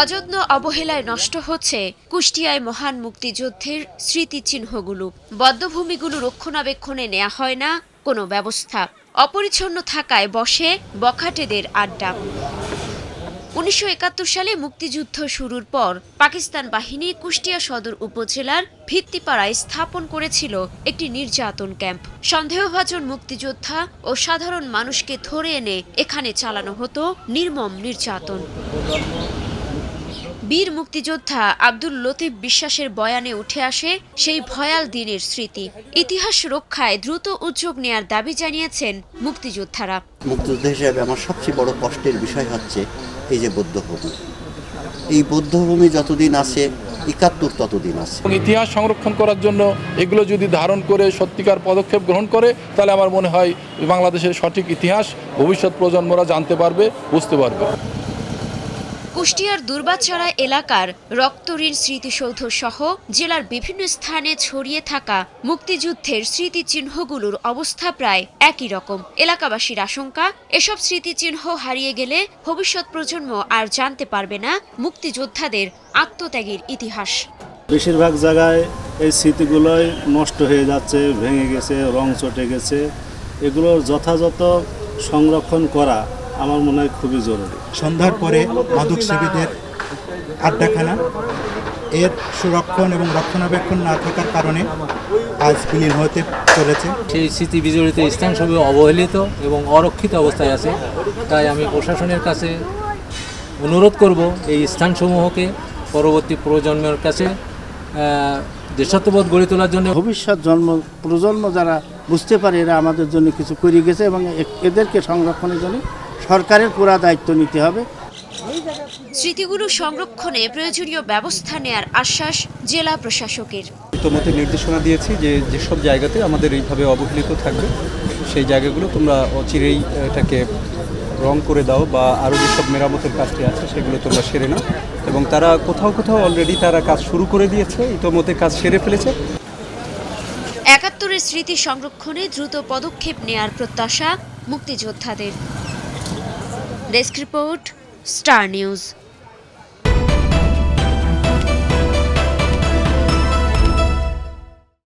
অযত্ন অবহেলায় নষ্ট হচ্ছে কুষ্টিয়ায় মহান মুক্তিযুদ্ধের স্মৃতিচিহ্নগুলো। বধ্যভূমিগুলো রক্ষণাবেক্ষণে নেওয়া হয় না কোনো ব্যবস্থা। অপরিচ্ছন্ন থাকায় বসে বখাটেদের আড্ডা। 1971 সালে মুক্তিযুদ্ধ শুরুর পর পাকিস্তান বাহিনী কুষ্টিয়া সদর উপজেলার ভিত্তিপাড়ায় স্থাপন করেছিল একটি নির্যাতন ক্যাম্প। সন্দেহভাজন মুক্তিযোদ্ধা ও সাধারণ মানুষকে ধরে এনে এখানে চালানো হতো নির্মম নির্যাতন। বীর মুক্তিযোদ্ধা আব্দুল লতিফ বিশ্বাসের বয়ানে উঠে আসে সেই ভয়াল দিনের স্মৃতি। ইতিহাস রক্ষায় দ্রুত উদ্যোগ নেয়ার দাবি জানিয়েছেন মুক্তিযোদ্ধারা। মুক্তিযোদ্ধা হিসেবে আমার সবচেয়ে বড় কষ্টের বিষয় হচ্ছে এই যে বৌদ্ধভূমি। এই বৌদ্ধভূমি যতদিন আছে 71 ততদিন আছে। ইতিহাস সংরক্ষণ করার জন্য এগুলো যদি ধারণ করে সত্যিকার পদক্ষেপ গ্রহণ করে, তাহলে আমার মনে হয় বাংলাদেশের সঠিক ইতিহাস ভবিষ্যৎ প্রজন্মরা জানতে পারবে, বুঝতে পারবে। কুষ্টিয়ার দুর্বাচড়া এলাকার রক্তঋণ স্মৃতিসৌধ সহ জেলার বিভিন্ন স্থানে ছড়িয়ে থাকা মুক্তিযুদ্ধের স্মৃতিচিহ্নগুলোর অবস্থা প্রায় একই রকম। এলাকাবাসীর আশঙ্কা, এসব স্মৃতিচিহ্ন হারিয়ে গেলে ভবিষ্যৎ প্রজন্ম আর জানতে পারবে না মুক্তিযোদ্ধাদের আত্মত্যাগের ইতিহাস। বেশিরভাগ জায়গায় এই স্মৃতিগুলোই নষ্ট হয়ে যাচ্ছে, ভেঙে গেছে, রং চটে গেছে। এগুলোর যথাযথ সংরক্ষণ করা আমার মনে হয় খুবই জরুরি। সন্ধ্যার পরে মাদকসেবীদের আড্ডাখানা, এর সুরক্ষণ এবং রক্ষণাবেক্ষণ না থাকার কারণে আজ বিলীন হতে চলেছে। সেই স্মৃতি বিজড়িত স্থানসমূহ অবহেলিত এবং অরক্ষিত অবস্থায় আছে। তাই আমি প্রশাসনের কাছে অনুরোধ করব এই স্থানসমূহকে পরবর্তী প্রজন্মের কাছে দেশাত্মবোধ গড়ে তোলার জন্য। ভবিষ্যৎ প্রজন্ম যারা বুঝতে পারে এরা আমাদের জন্য কিছু করে গেছে এবং এদেরকে সংরক্ষণের জন্য সরকারের পুরা দায়িত্ব নিতে হবে। স্মৃতিগুলো সংরক্ষণে প্রয়োজনীয় ব্যবস্থা নেয়ার আশ্বাস জেলা প্রশাসকের। ইতোমধ্যে নির্দেশনা দিয়েছি যে যেসব জায়গাতে আমাদের এইভাবে অবহেলিত থাকবে সেই জায়গাগুলো তোমরা অচিরেই এটাকে রং করে দাও বা আরও যেসব মেরামতের কাজটি আছে সেগুলো তোমরা সেরে নাও। এবং তারা কোথাও কোথাও অলরেডি তারা কাজ শুরু করে দিয়েছে, ইতোমধ্যে কাজ সেরে ফেলেছে। 71-এর স্মৃতি সংরক্ষণে দ্রুত পদক্ষেপ নেয়ার প্রত্যাশা মুক্তিযোদ্ধাদের। Desk report, star news.